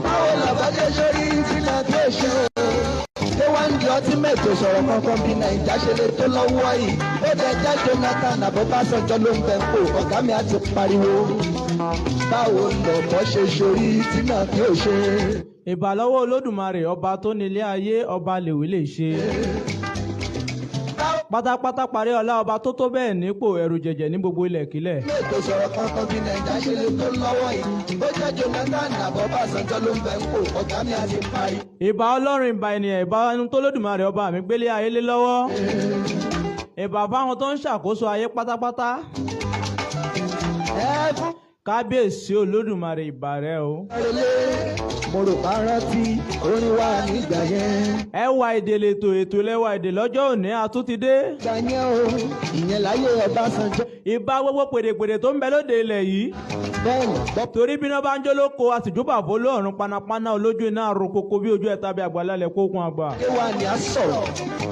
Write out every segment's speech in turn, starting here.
báwo làbájá sórí ìfìlà tó ṣe o. ṣé wọ́n ń di ọtí mẹ́tò sọ̀rọ̀ kankan bí nàìjà ṣe lè tó lọ́wọ́ yìí. ó jẹ́ jẹ́ Jonathan Ọbásanjọ́ ló ń bẹ̀ pò ọ̀gá mi á ti pariwo. báwo lọ̀pọ̀ ṣe sórí tí náà tí ò ṣe. ìbà lọ́wọ́ Olódùmarè ọba tó nílé ayé ọba lèwe lè ṣe. pátápátá parí ọlá ọba tó tó bẹ́ẹ̀ nípò ẹ̀rù jẹ̀jẹ̀ ní gbogbo ilẹ̀kílẹ̀. mẹ́tò sọ̀rọ̀ kankan bí nàìjà ṣe lè tó lọ́wọ́ yìí. ó jẹ́ Jonathan Ọbásanjọ́ ló ń bẹ̀ pò ọ̀gá mi á ti pariwo. ìbà Ọlọ́run ìbà ènìyàn ìbà ẹnu tó Olódùmarè ọba mi gbélé ayé lé lọ́wọ́. ìbà fáwọn tó ń ṣàkóso ayé pátápátá. kábíyèsí Olódùmarè ìbà rẹ o. mo rò bá rántí orin wa nígbà yẹn. ẹwà èdè lètò ètò lẹwà èdè lọ́jọ́ òní àtúntìdé. ìgbà yẹn o ìyẹn láyé Ọbásanjọ́. ìbà gbogbo pèdèpèdè tó ń bẹ lóde ilẹ̀ yìí. bẹ́ẹ̀ni gbọ́. torí bí iná bá ń jó lóko àtìjúbà fóló ọ̀run panápaná olójú iná rokoko bí ojú ẹ̀ta bí àgbàlálẹ̀ kókun àgbà. ewa ni a sọ̀rọ̀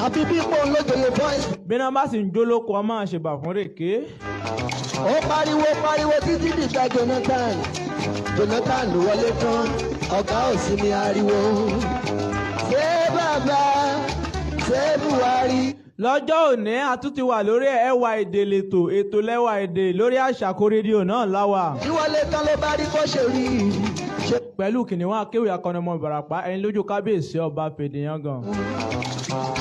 àbí bí pọ̀ lójoyè voice. bí iná bá sì ń jó lóko a máa ṣèbà fún rèké. ó pariwo títí dìgbà Jonathan wọlé tán ọ̀gá òsì ni ariwo. ṣé bàbá ṣé Buhari. lọ́jọ́ òní àtúntì wà lórí ẹwà èdè lètò ètò lẹ́wà èdè lórí Àṣàkó rédíò náà láwà. ìwọlé tán ló bá rí bó ṣe rí i. pẹ̀lú kìnìún akéwì akọnọmọ Ìbàràpá ẹni lójú kábíyèsí ọba Fèdèyángàn.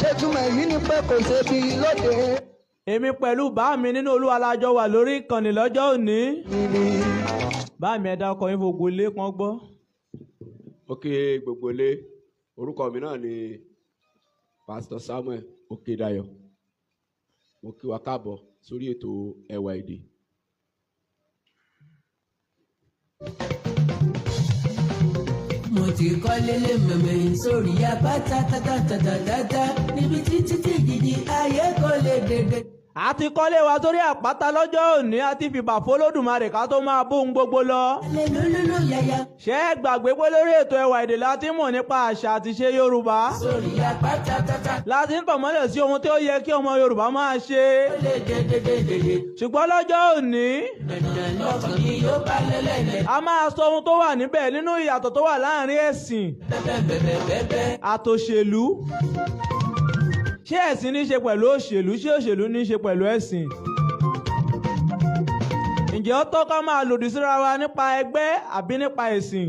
ṣé túmọ̀ èyí ni pé kò ṣe bí lóde. èmi pẹ̀lú bá mi nínú Olúwa la jọ wà lórí ìkànnì lọ́jọ́ òní. bá mi ẹ̀dá ọkọ̀ yín gbogbo ilé kan gbọ́. ókè gbogbo ilé orúkọ mi náà ni Pastor Samuel Okedayo. mo kí wa káàbọ̀ sórí ètò ẹwà èdè. mo ti kọ́ lélẹ̀ mẹ̀mẹ̀ sórí apá tátátátátátá níbi títí tí jìjì ayé kò lè dédé. a ti kọ́lé wa sórí àpáta lọ́jọ́ òní a ti fìbà f'Olódùmarè ká tó máa bóun gbogbo lọ. alelúlúlú yàyà. ṣé ẹ gbàgbé pé lórí ètò ẹwà èdè láti mọ̀ nípa àṣà àti ṣe Yorùbá. sórí apá tátátá. láti ń tọ̀mọ́lẹ̀ sí ohun tí ó yẹ kí ọmọ Yorùbá máa ṣe. ó lè dédédédédé. ṣùgbọ́n lọ́jọ́ òní. dandan lọ́kàn yìí yóò bá lẹ́lẹ́lẹ́. a máa sọ ohun tó wà níbẹ̀ nínú ìyàtọ̀ tó wà láàrin ẹ̀sìn bẹ́ẹ̀bẹ́ẹ̀bẹ́ẹ̀. àtòṣèlú. ṣé ẹ̀sìn ní í ṣe pẹ̀lú òṣèlú ṣé òṣèlú ní í ṣe pẹ̀lú ẹ̀sìn? ǹjẹ́ ó tọ́ ká máa lòdì síra wa nípa ẹgbẹ́ àbí nípa ẹ̀sìn?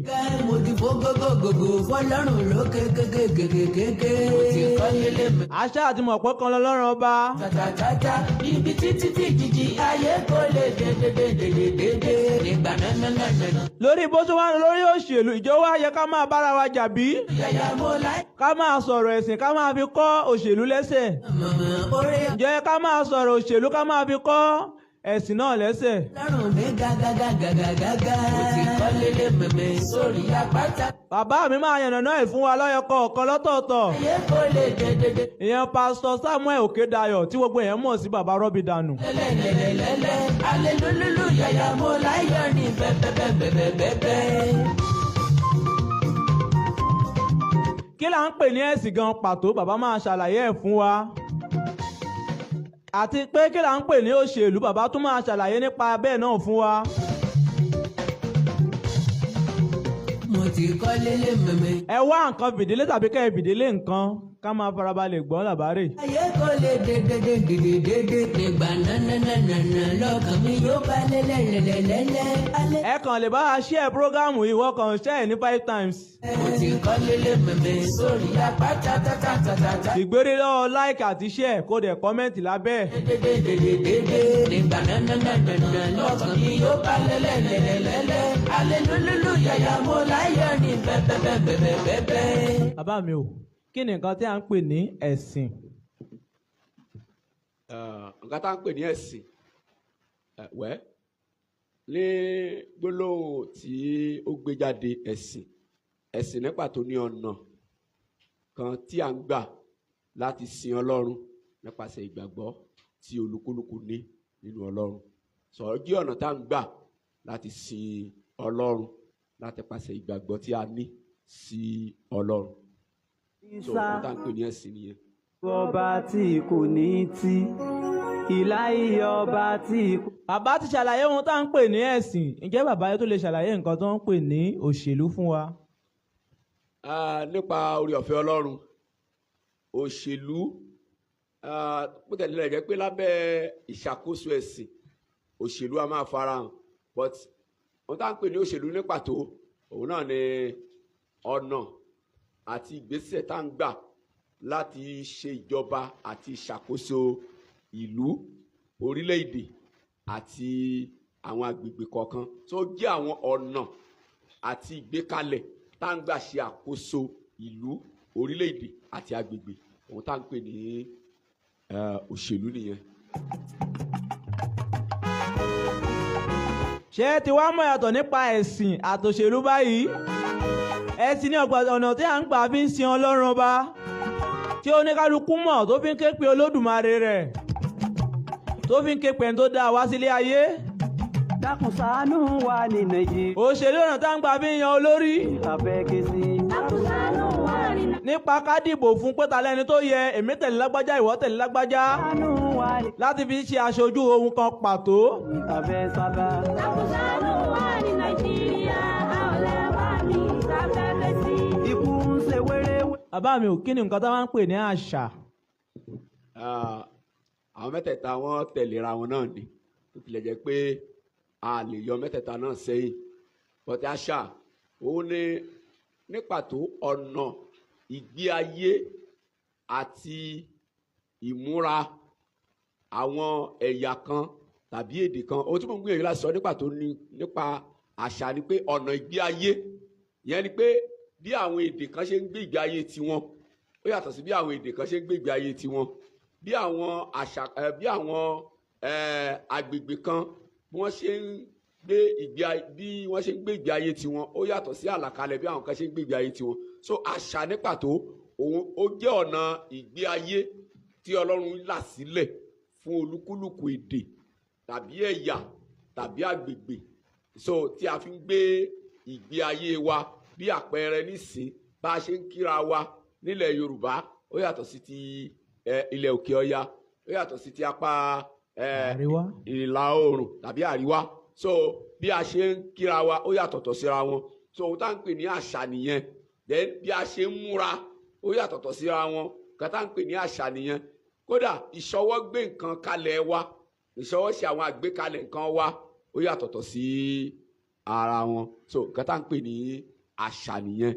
mo ti fó gógógógó fọlọ́run lókè kékékékékéké. mo ti kọ́ lélẹ̀ mẹ́. àṣà àti mọ̀pọ̀ kan lọ́lọ́run ọba. tàtàtàtà ibi títí tí jìjì ayé kò lè dédédédédédé. nígbà nánánánáná. lórí bó ṣe wá ń lọ lórí òṣèlú ìjọ wa yẹ ká máa bára wa jà bí? yàyà mo láì. ká máa sọ̀rọ̀ ẹ̀sìn ká máa fi kọ́ òṣèlú lẹ́sẹ̀. mọ̀mọ́ orí. ǹjẹ́ ká máa sọ̀rọ̀ òṣèlú ká máa fi kọ́ ẹ̀sìn náà lẹ́sẹ̀? lọ́rùn mi gágágágágágá. mo ti kọ́ lélẹ̀ mẹ̀mẹ́ sórí apáta. bàbá mi máa yànnàná ẹ̀ fún wa lọ́yọ̀kọ̀ ọ̀kan lọ́tọ̀ọ̀tọ̀. ayé kò lè dédédé. ìyẹn Pastor Samuel Okedayo tí gbogbo èèyàn mọ̀ sí bàbá rọ́bì dànù. lẹ́lẹ́lẹ́lẹ́lẹ́ alelúlúlú yàyà mo láyọ̀ ní bẹ́ẹ̀bẹ́ẹ̀bẹ́ẹ̀bẹ́ẹ̀. kí là ń pè ní ẹ̀sìn gan pàtó bàbá máa ṣàlàyé ẹ̀ fún wa. àti pé kí là ń pè ní òṣèlú bàbá tún máa ṣàlàyé nípa bẹ́ẹ̀ náà fún wa. mo ti kọ́ lélẹ̀ mẹ̀mẹ́. ẹ wá nǹkan fìdílé tàbí kẹ́ ẹ fìdílé nǹkan ká máa farabalẹ̀ gbọ́ làbárè. ayé kò lè dédédédédédé. nígbà nánánánáná lọ́kàn mi yóò bá lẹ́lẹ́lẹ́lẹ́lẹ́. ẹ kàn lè bá a share prógámù yìí wọ́n kàn share ẹ̀ ní 5 times. mo ti kọ́ lélẹ̀ mẹ̀mẹ́ sórí apá tátátátátá. ìgbérè lọ́wọ́ like àti share kó dẹ̀ kọ́mẹ́ǹtì lábẹ́. dédédédédédé. nígbà nánánánáná lọ́kàn mi yóò bá lẹ́lẹ́lẹ́lẹ́lẹ́. alelúlúlú yàyà mo láyọ̀ ní bẹ́ẹ̀bẹ́ẹ̀bẹ́ẹ̀bẹ́ẹ̀. bàbá mi ò kí ni nǹkan tí a ń pè ní ẹ̀sìn? nǹkan tá à ń pè ní ẹ̀sìn ní gbólóhùn tí ó gbé jáde ẹ̀sìn ní pàtó ní ọ̀nà kan tí a ń gbà láti sin Ọlọ́run nípasẹ̀ ìgbàgbọ́ tí olúkúlùkù ní nínú Ọlọ́run. sọ̀rọ̀ jí ọ̀nà tá à ń gbà láti sin Ọlọ́run láti pàṣẹ ìgbàgbọ́ tí a ní sí Ọlọ́run. so ohun tá à ń pè ní ẹ̀sìn nìyẹn. ọba tí kò ní tí ìláyé ọba tí kò. bàbá ti ṣàlàyé ohun tá à ń pè ní ẹ̀sìn ǹjẹ́ bàbá yẹn tó lè ṣàlàyé nǹkan tó ń pè ní òṣèlú fún wa? nípa oore ọ̀fẹ́ Ọlọ́run òṣèlú bó tẹ̀lé jẹ́ pé lábẹ́ ìṣàkóso ẹ̀sìn òṣèlú a máa farahàn but wọ́n tá ń pè ní òṣèlú ní pàtó òun náà ni ọ̀nà àti ìgbésẹ̀ tá ń gbà láti ṣe ìjọba àti ìṣàkóso ìlú orílẹ̀-èdè àti àwọn agbègbè kọ̀ọ̀kan tó jẹ́ àwọn ọ̀nà àti ìgbékalẹ̀ tá ń gbà ṣe àkóso ìlú orílẹ̀-èdè àti agbègbè òun tá ń pè ní òṣèlú nìyẹn. ṣé ti wá mọ̀ yàtọ̀ nípa ẹ̀sìn àtòṣèlú báyìí? ẹ̀sìn ní ọ̀nà tí à ń gbà fi ń sin Ọlọ́run ọba tí oníkálukú mọ̀ tó fi ń ké pe Olódùmarè rẹ̀ tó fi ń ké pe ẹni tó dá wá sílé ayé. dákun ṣàánú wa ní Nàìjíríà. òṣèlú ọ̀nà tá ń gbà fi ń yan olórí. ìtàfẹ́ ké sí. dákun ṣàánú wa ní Nàìjíríà. nípa ká dìbò fún pé ta lẹ́ni tó yẹ èmi tẹ̀lé lágbájá ìwọ tẹ̀lé lágbájá ṣàánú wa ní. láti fi ṣe aṣojú ohun kan pàtó. ìtàfẹ́ sábà. dákun ṣàánú wa ní Nàìjíríà. a ò lè wá ní ìtàfẹ́ ké sí. ikú ń ṣe wéréwé. bàbá mi ò kí ni nǹkan tá máa ń pè ní àṣà. àwọn mẹ́tẹ̀ẹ̀ta wọn tẹ̀léra wọn náà ni tó tilẹ̀ jẹ́ pé a lè yọ mẹ́tẹ̀ẹ̀ta náà sẹ́yìn bọ́tẹ́ àṣà òun ni ní pàtó ọ̀nà ìgbé ayé àti ìmúra àwọn ẹ̀yà kan tàbí èdè kan ohun tí mo ń gbìyànjú láti sọ ní pàtó nípa àṣà ni pé ọ̀nà ìgbé ayé yẹn ni pé bí àwọn èdè kan ṣe ń gbé ìgbé ayé tiwọn ó yàtọ̀ sí bí àwọn èdè kan ṣe ń gbé ìgbé ayé tiwọn bí àwọn àṣà bí àwọn agbègbè kan bí wọ́n ṣe ń gbé ìgbé ayé tiwọn ó yàtọ̀ sí àlàkalẹ̀ bí àwọn kan ṣe ń gbé ìgbé ayé tiwọn so àṣà ní pàtó òun ó jẹ́ ọ̀nà ìgbé ayé tí Ọlọ́run là sílẹ̀ fún olúkúlùkù èdè tàbí ẹ̀yà tàbí agbègbè so tí a fi ń gbé ìgbé ayé wa bí àpẹẹrẹ nísìn bá a ṣe ń kíra wa nílẹ̀ Yorùbá ó yàtọ̀ sí ti ilẹ̀ òkè ọya ó yàtọ̀ sí ti apá ìlà oòrùn tàbí àríwá so bí a ṣe ń kíra wa ó yàtọ̀tọ̀ síra wọn so ohun tá ń pè ní àṣà nìyẹn then bí a ṣe ń múra ó yàtọ̀tọ̀ síra wọn kan tá ń pè ní àṣà nìyẹn kódà ìṣọwọ́ gbé nǹkan kalẹ̀ wa ìṣọwọ́ ṣe àwọn àgbékalẹ̀ nǹkan wa ó yàtọ̀tọ̀ sí ara wọn so kan tá ń pè ní àṣà nìyẹn.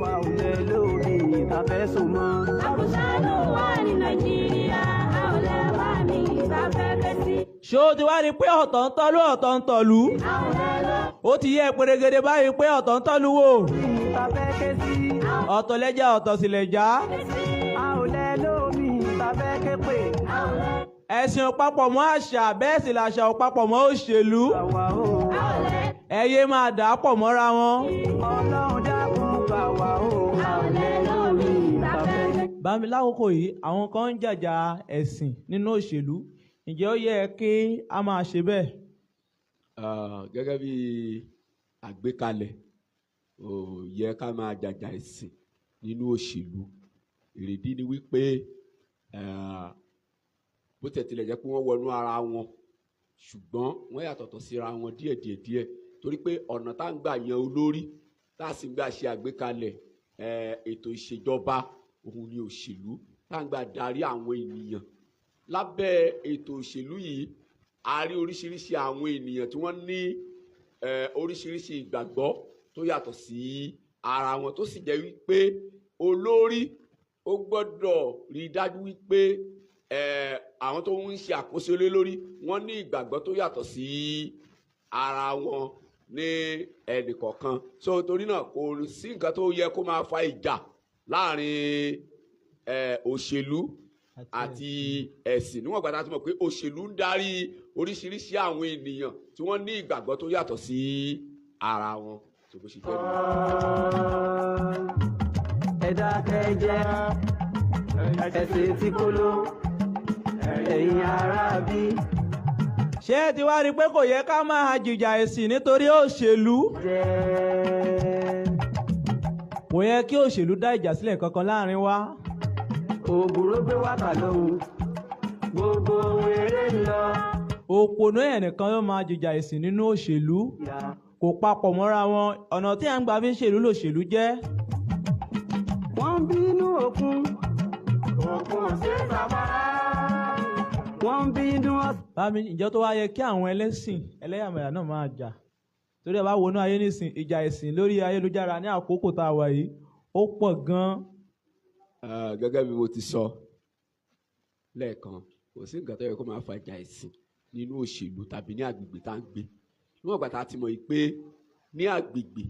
wa ò lè lórí ìtàfẹ́ so mọ́. dákun ṣàánú wa ní Nàìjíríà. a ò lè wá ní ìtàfẹ́ ké sí. ṣé o ti wá rí i pé ọ̀tọ̀ ń tọ́lú ọ̀tọ̀ ń tọ̀lú? a ò lè lọ. ó ti yẹ pèrègèdè báyìí pé ọ̀tọ̀ ń tọ́lú wò. ìtàfẹ́ ké sí. ọ̀tọ̀ lẹ́jà ọ̀tọ̀ sì lẹ́jà. a ò lè lórí ìtàfẹ́ ké pè. a ò lè. ẹ̀sìn ò papọ̀ mọ́ àṣà bẹ́ẹ̀ sì làṣà ò papọ̀ mọ́ òṣèlú. àwa o. a ò lè. ẹyẹ máa dà á pọ̀ mọ́ra wọn. Ọlọ́run dákun gbà wá o. a ò lè lórí ìtàfẹ́ ké sí. bámi lákòókò yìí àwọn kan ń jàjà ẹ̀sìn nínú òṣèlú ǹjẹ́ ó yẹ kí a máa ṣe bẹ́ẹ̀? gẹ́gẹ́ bí àgbékalẹ̀ ó yẹ ká máa jàjà ẹ̀sìn nínú òṣèlú ìrèdí ni wípé bó tilẹ̀ jẹ́ pé wọ́n wọnú ara wọn ṣùgbọ́n wọ́n yàtọ̀tọ̀ síra wọn díẹ̀ torí pé ọ̀nà tá ń gbà yan olórí tá a sì ń gbà ṣe àgbékalẹ̀ ètò ìṣèjọba òun ni òṣèlú tá ń gbà darí àwọn ènìyàn lábẹ́ ètò òṣèlú yìí a rí oríṣiríṣi àwọn ènìyàn tí wọ́n ní oríṣiríṣi ìgbàgbọ́ tó yàtọ̀ sí ara wọn tó sì jẹ́ wípé olórí ó gbọ́dọ̀ rí i dájú wípé àwọn tó ń ṣe àkóso lé lórí wọ́n ní ìgbàgbọ́ tó yàtọ̀ sí ara wọn ní ẹnì kọ̀ọ̀kan so torí náà kò sí nǹkan tó yẹ kó máa fa ìjà láàrin òṣèlú àti ẹ̀sìn níwọ̀n gbàdá tí mo pé òṣèlú ń darí oríṣiríṣi àwọn ènìyàn tí wọ́n ní ìgbàgbọ́ tó yàtọ̀ sí ara wọn tó bó ṣe jẹ́ nìyẹn. ẹ dákẹ́ jẹ́ ẹsẹ̀ tí kò ló ẹ̀yin ará bí. ṣé ẹ ti wá rí i pé kò yẹ ká máa jìjà ẹ̀sìn nítorí òṣèlú? kò yẹ kí òṣèlú dá ìjà sílẹ̀ kankan láàrin wa. ògùrò gbé wákà lóhùn gbogbo ohun eré ń lọ. òpònú ẹnìkan ló máa jìjà ẹ̀sìn nínú òṣèlú kò papọ̀ mọ́ra wọn ọ̀nà tí à ń gbà fi ń ṣèlú lòṣèlú jẹ́ òkun. Òkun ṣe sàmárà. Wọ́n ń bínú bámi ìjọ tó wá yẹ kí àwọn ẹlẹ́sìn ẹlẹ́yàmẹ̀yà náà máa jà torí ẹ bá wọnú ayé nísìn ìjà ẹ̀sìn lórí ayélujára ní àkókò tá a wà yìí ó pọ̀ gan-an. Gẹ́gẹ́ bí mo ti sọ lẹ́ẹ̀kan kò sí nǹkan tó yẹ kó máa fa ìjà ẹ̀sìn nínú òṣèlú tàbí ní agbègbè tá à ń gbé níwọ̀n ìgbà tá a ti mọ̀ pé ní agbègbè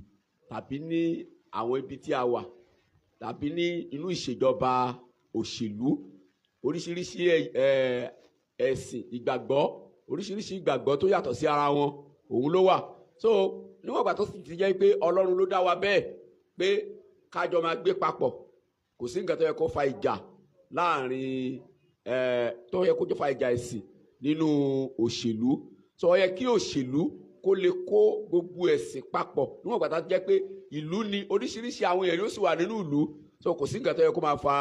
tàbí ní àwọn ibi tí a wà tàbí ní inú ìṣèjọba òṣèlú oríṣiríṣi ẹ̀sìn ìgbàgbọ́ oríṣiríṣi ìgbàgbọ́ tó yàtọ̀ sí ara wọn òun ló wà so níwọ̀n ìgbà tó sì ti jẹ́ pé Ọlọ́run ló dá wa bẹ́ẹ̀ pé kájọ máa gbé papọ̀ kò sí nǹkan tó yẹ kó fa ìjà láàrin tó yẹ kó tó fa ìjà ẹ̀sìn nínú òṣèlú so ó yẹ kí òṣèlú kó lè kó gbogbo ẹ̀sìn papọ̀ níwọ̀n ìgbà tó jẹ́ pé ìlú ni oríṣiríṣi àwọn èèyàn ló sì wà nínú ìlú so kò sí nǹkan tó yẹ kó máa fa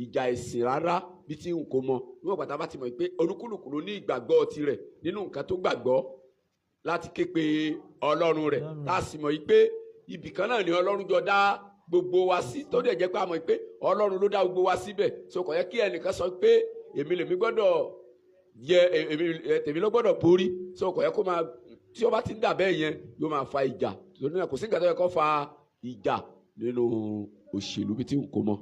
ìjà ẹ̀sìn rárá bí tí n kò mọ níwọ̀n ìgbà tá a bá ti mọ̀ pé olúkúlùkù ló ní ìgbàgbọ́ tirẹ̀ nínú nǹkan tó gbàgbọ́ láti ké pe Ọlọ́run rẹ̀ tá a sì mọ̀ pé ibì kan náà ni Ọlọ́run jọ dá gbogbo wa sí tó dẹ̀ jẹ́ pé a mọ̀ pé Ọlọ́run ló dá gbogbo wa síbẹ̀ so kò yẹ kí ẹnìkan sọ pé èmi lèmi gbọ́dọ̀ yẹ tèmi ló gbọ́dọ̀ borí so kò yẹ kó máa tí ó bá ti ń dà bẹ́ẹ̀ yẹn yóò máa fa ìjà torí náà kò sí nǹkan tó yẹ kó fa ìjà nínú òṣèlú bí tí n kò mọ̀.